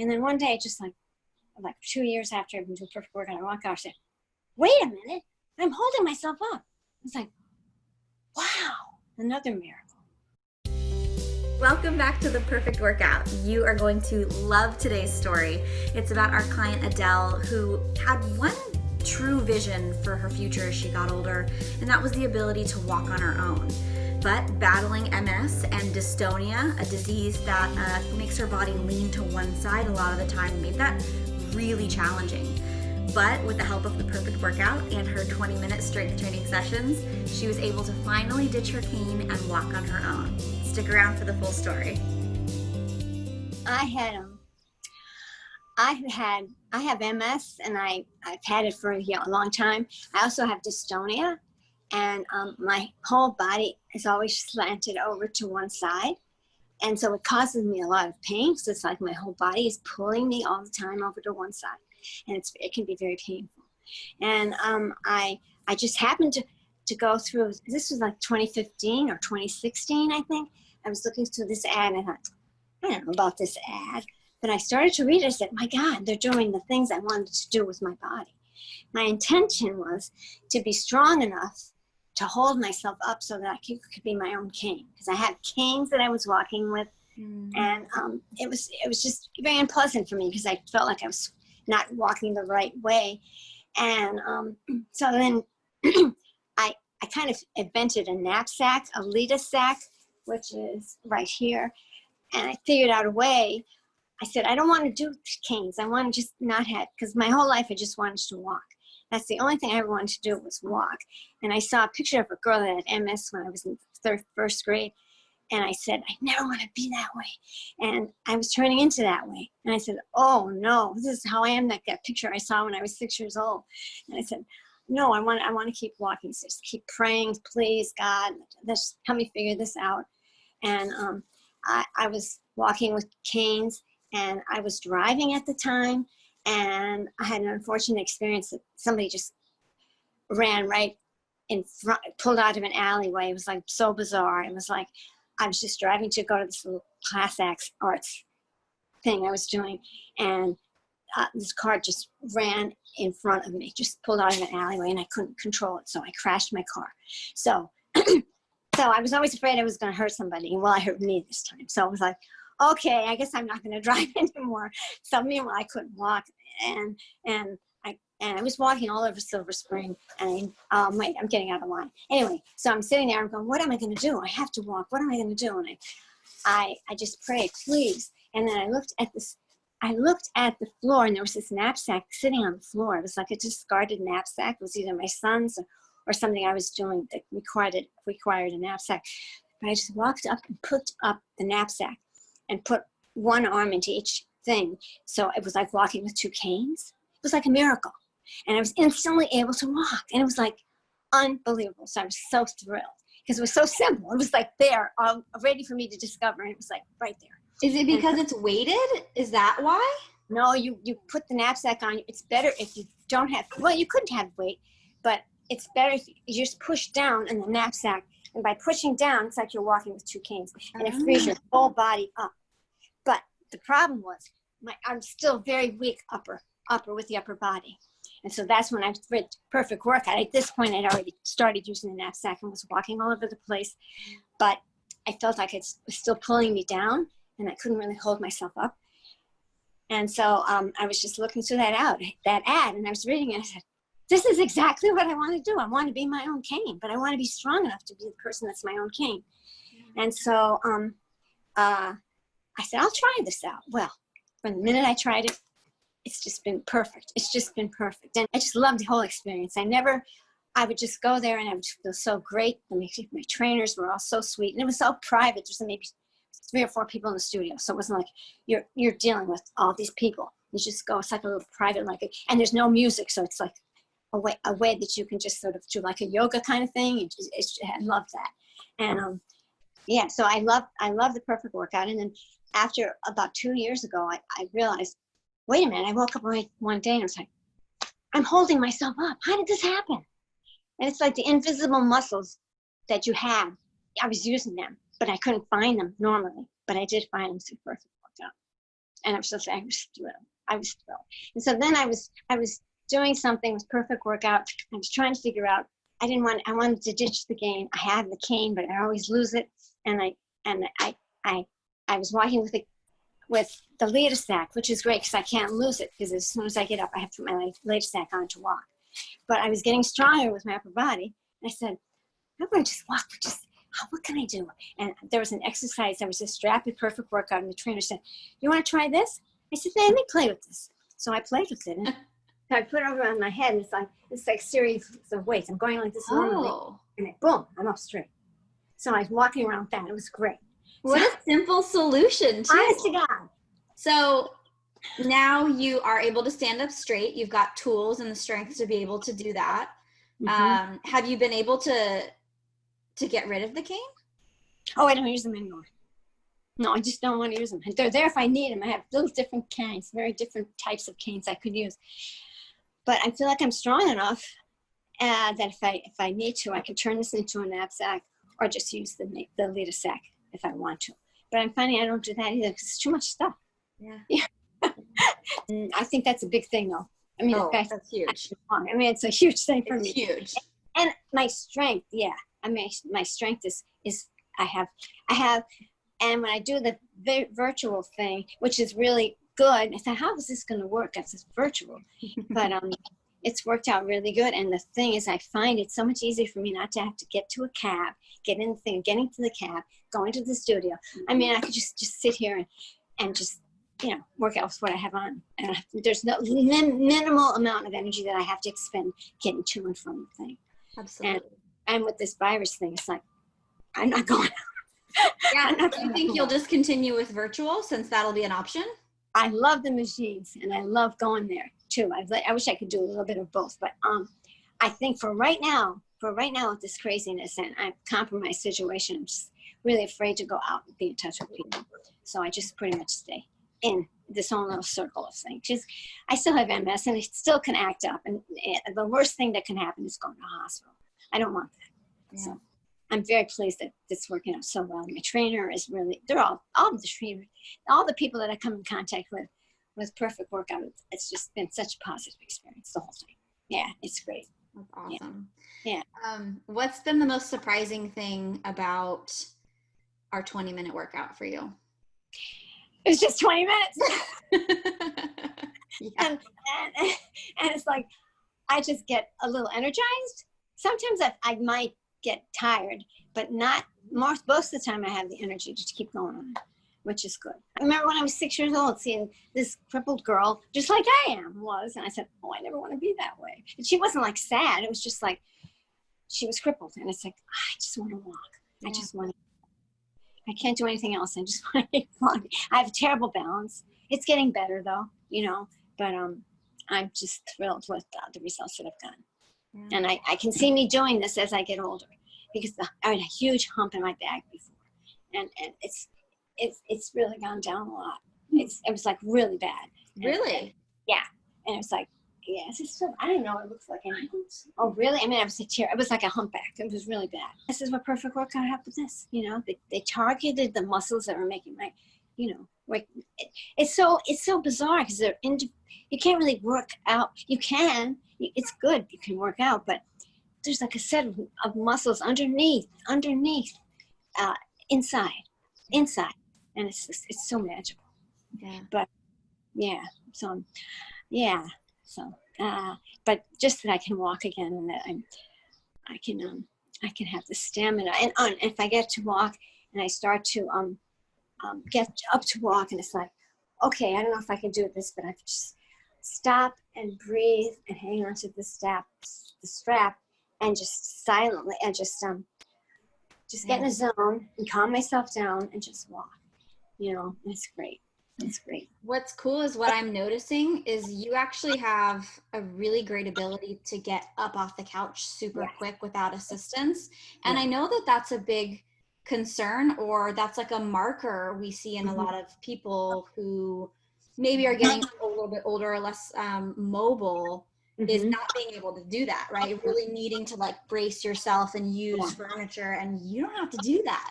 And then one day, just like 2 years after I've been doing perfect workout, I walk out and said, wait a minute, I'm holding myself up. It's like, wow, another miracle. Welcome back to The Perfect Workout. You are going to love today's story. It's about our client Adele, who had one true vision for her future as she got older, and that was the ability to walk on her own. But battling MS and dystonia, a disease that makes her body lean to one side a lot of the time, made that really challenging. But with the help of The Perfect Workout and her 20-minute strength training sessions, she was able to finally ditch her cane and walk on her own. Stick around for the full story. I have MS, and I've had it for a long time. I also have dystonia, and my whole body is always slanted over to one side. And so it causes me a lot of pain. So it's like my whole body is pulling me all the time over to one side. And it can be very painful. And I just happened to go through, this was like 2015 or 2016, I think. I was looking through this ad, and I thought, I don't know about this ad. But I started to read it. I said, my God, they're doing the things I wanted to do with my body. My intention was to be strong enough to hold myself up so that I could be my own cane. Because I had canes that I was walking with. And it was just very unpleasant for me because I felt like I was not walking the right way. And so then I kind of invented a knapsack, a Lita sack, which is right here. And I figured out a way. I said, I don't want to do canes. I want to just not have, because my whole life I just wanted to walk. That's the only thing I ever wanted to do was walk. And I saw a picture of a girl that had MS when I was in first grade. And I said, I never want to be that way. And I was turning into that way. And I said, oh no, this is how I am. That picture I saw when I was 6 years old. And I said, no, I want to keep walking. So just keep praying, please, God, let's help me figure this out. And I was walking with canes, and I was driving at the time. And I had an unfortunate experience that somebody just ran right in front, pulled out of an alleyway. It was like so bizarre. It was like, I was just driving to go to this little class arts thing I was doing, and this car just ran in front of me, just pulled out of an alleyway, and I couldn't control it, so I crashed my car. So, so I was always afraid I was going to hurt somebody, and well, I hurt me this time. So I was like, okay, I guess I'm not going to drive anymore. So meanwhile, I couldn't walk, and I was walking all over Silver Spring, and wait, I'm getting out of line. Anyway, so I'm sitting there, I'm going, what am I going to do? I have to walk. What am I going to do? And I just prayed, please. And then I looked at the floor, and there was this knapsack sitting on the floor. It was like a discarded knapsack. It was either my son's or something I was doing that required a knapsack. But I just walked up and picked up the knapsack and put one arm into each thing. So it was like walking with two canes. It was like a miracle. And I was instantly able to walk. And it was like unbelievable. So I was so thrilled because it was so simple. It was like there, ready for me to discover. And it was like right there. Is it because it's weighted? Is that why? No, you put the knapsack on. It's better if you don't have, well, you couldn't have weight, but it's better if you just push down in the knapsack. And by pushing down, it's like you're walking with two canes. And it frees your whole body up. But the problem was, I'm still very weak upper with the upper body. And so that's when I read Perfect Workout. At this point, I'd already started using the knapsack and was walking all over the place. But I felt like it was still pulling me down, and I couldn't really hold myself up. And so I was just looking through that ad, and I was reading it, and I said, this is exactly what I want to do. I want to be my own cane, but I want to be strong enough to be the person that's my own cane. And so I said, I'll try this out. Well, from the minute I tried it, it's just been perfect. It's just been perfect. And I just loved the whole experience. I would just go there, and I would feel so great. My trainers were all so sweet, and it was so private. There's maybe 3 or 4 people in the studio. So it wasn't like you're dealing with all these people. You just go, it's like a little private, and there's no music. So it's like a way that you can just sort of do like a yoga kind of thing. I love that. And yeah, so I love the Perfect Workout. And then after about 2 years ago, I realized, wait a minute, I woke up one day and I was like, I'm holding myself up. How did this happen? And it's like the invisible muscles that you have. I was using them, but I couldn't find them normally. But I did find them through Perfect Workout. And I was thrilled. I was thrilled. And so then I was doing something with perfect workout. I was trying to figure out, I wanted to ditch the cane. I have the cane, but I always lose it. And I was walking with the leader sack, which is great because I can't lose it, because as soon as I get up, I have to put my leader sack on to walk. But I was getting stronger with my upper body. I said, I'm going to just walk. What can I do? And there was an exercise. There was this rapid perfect workout, and the trainer said, you want to try this? I said, let me play with this. So I played with it. And I put it over on my head, and it's like series of weights. I'm going like this normally, and boom, I'm up straight. So I was walking around with that. It was great. What a simple solution, too. Honest to God. So now you are able to stand up straight. You've got tools and the strength to be able to do that. Mm-hmm. Have you been able to get rid of the cane? Oh, I don't use them anymore. No, I just don't want to use them. They're there if I need them. I have those different kinds, very different types of canes I could use. But I feel like I'm strong enough that if I need to, I could turn this into a knapsack or just use the leader sack if I want to. But I'm finding I don't do that either because it's too much stuff. Yeah. I think that's a big thing, though. I mean, that's huge. I mean, it's a huge thing for me. It's huge. And my strength, yeah. I mean, my strength is I have, and when I do the virtual thing, which is really good, I thought, how is this going to work? It's virtual, but it's worked out really good. And the thing is, I find it so much easier for me not to have to get to a cab, getting to the cab, going to the studio. I mean, I could just sit here and just, work out with what I have on. And there's no minimal amount of energy that I have to expend getting to and from the thing. Absolutely. And with this virus thing, it's like, I'm not going out. Yeah. Do you think you'll just continue with virtual since that'll be an option? I love the machines and I love going there too. I wish I could do a little bit of both, but I think for right now with this craziness and a compromised situation, I'm just really afraid to go out and be in touch with people. So I just pretty much stay in this own little circle of things. Just, I still have MS and it still can act up. And the worst thing that can happen is going to a hospital. I don't want that. Yeah. So I'm very pleased that it's working out so well. My trainer is really, they're all the trainers, all the people that I come in contact with perfect workout. It's just been such a positive experience, the whole thing. Yeah, it's great. That's awesome. Yeah. What's been the most surprising thing about our 20-minute workout for you? It was just 20 minutes. Yeah. And it's like, I just get a little energized. Sometimes I might get tired, but not most of the time I have the energy to keep going on, which is good. I remember when I was 6 years old seeing this crippled girl, just like I was, and I said, oh, I never want to be that way. And she wasn't like sad. It was just like, she was crippled. And it's like, I just want to walk. Yeah. I can't do anything else. I just want to walk. I have terrible balance. It's getting better though, but I'm just thrilled with the results that I've gotten. Yeah. And I can see me doing this as I get older because I had a huge hump in my back before. And it's really gone down a lot. It was like really bad. Really? Yeah. And it was like, yeah, I don't know what it looks like anymore. Oh, really? I mean, it was like a humpback. It was really bad. This is what perfect workout had with this, they targeted the muscles that were making my, like, it's so bizarre because you can't really work out. You can, it's good. You can work out, but there's like a set of muscles underneath, inside. And it's so magical. Yeah. But yeah, so yeah. So, but just that I can walk again and that I can have the stamina. And if I get to walk and I start to get up to walk and it's like, okay, I don't know if I can do this, but I just stop and breathe and hang on to the strap and just silently and just get in a zone and calm myself down and just walk, and it's great. It's great. What's cool is what I'm noticing is you actually have a really great ability to get up off the couch super quick without assistance. And I know that that's a big concern, or that's like a marker we see in a lot of people who maybe are getting a little bit older or less mobile, is not being able to do that, right? Really needing to like brace yourself and use furniture, and you don't have to do that.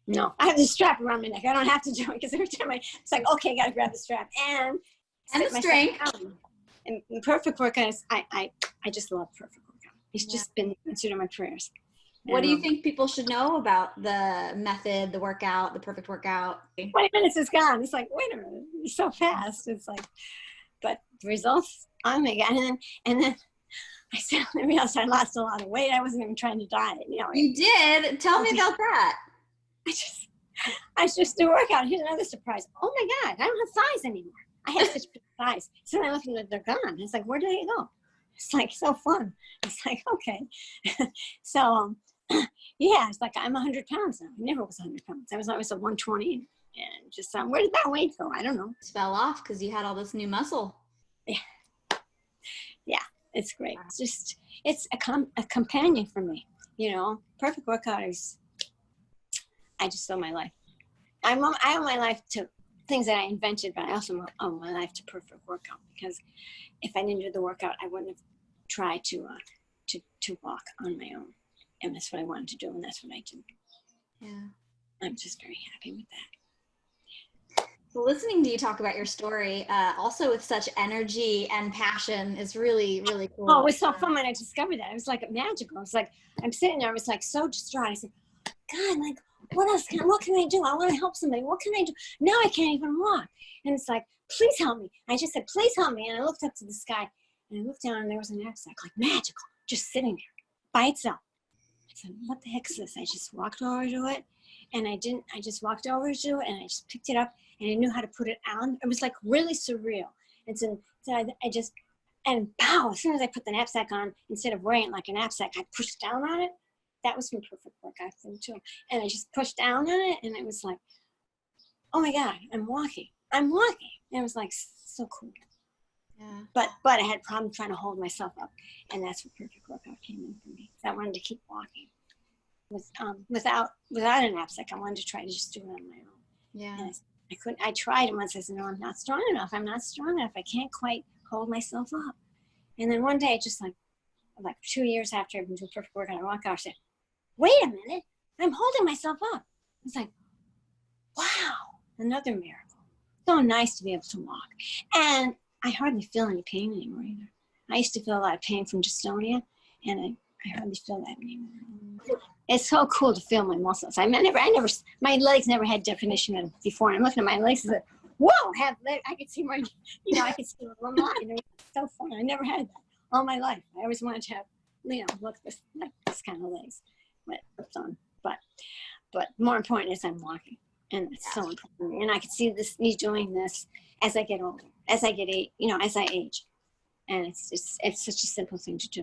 No, I have the strap around my neck. I don't have to do it because every time it's like, okay, I got to grab the strap and the strength. down. And perfect workout is, I just love perfect workout. It's just been considered my prayers. What do you think people should know about the method, the workout, the perfect workout? 20 minutes is gone. It's like, wait a minute, you're so fast. It's like, but the results, oh my God. And then I suddenly realized I lost a lot of weight. I wasn't even trying to diet. You know, You did? Tell me about that. I just do workout. Here's another surprise. Oh my God, I don't have thighs anymore. I had such big thighs. So then I look at they're gone. It's like, where do they go? It's like so fun. It's like, okay. So, yeah, it's like I'm 100 pounds now. I never was 100 pounds. I was always at 120. And just, where did that weight go? I don't know. It fell off because you had all this new muscle. Yeah. Yeah, it's great. It's just, it's a companion for me. You know, perfect workout is, I just owe my life. I owe my life to things that I invented, but I also owe my life to perfect workout, because if I didn't do the workout, I wouldn't have tried to walk on my own. And that's what I wanted to do, and that's what I do. Yeah. I'm just very happy with that. So listening to you talk about your story, also with such energy and passion, is really, really cool. Oh, it was so fun when I discovered that. It was like magical. It's like, I'm sitting there, I was like so distraught. I said, God, like, what can I do? I want to help somebody. What can I do? Now I can't even walk. And it's like, please help me. I just said, please help me. And I looked up to the sky, and I looked down, and there was a knapsack, like magical, just sitting there by itself. I said, what the heck is this? I just walked over to it, and I just walked over to it, and I just picked it up, and I knew how to put it on. It was like really surreal. And so I just, and pow, as soon as I put the knapsack on, instead of wearing it like a knapsack, I pushed down on it. That was from perfect workout thing too. And I just pushed down on it, and it was like, oh my God, I'm walking. And it was like so cool. Yeah. But I had a problem trying to hold myself up, and that's what perfect workout came in for me. I wanted to keep walking without a knapsack. I wanted to try to just do it on my own. Yeah. And I couldn't. I tried, and once I said, no, I'm not strong enough. I'm not strong enough. I can't quite hold myself up. And then one day, just like 2 years after I've been doing perfect workout, I walk out and said, wait a minute, I'm holding myself up. It's like, wow, another miracle. So nice to be able to walk. And I hardly feel any pain anymore either. I used to feel a lot of pain from dystonia, and I hardly feel that anymore. It's so cool to feel my muscles. My legs never had definition before. And I'm looking at my legs and I said, whoa, I could see my, I could see a little line. It's so fun. I never had that all my life. I always wanted to have, look like this kind of legs. But more important is I'm walking, and it's so important. And I can see me doing this as I get older, as I age, and it's such a simple thing to do.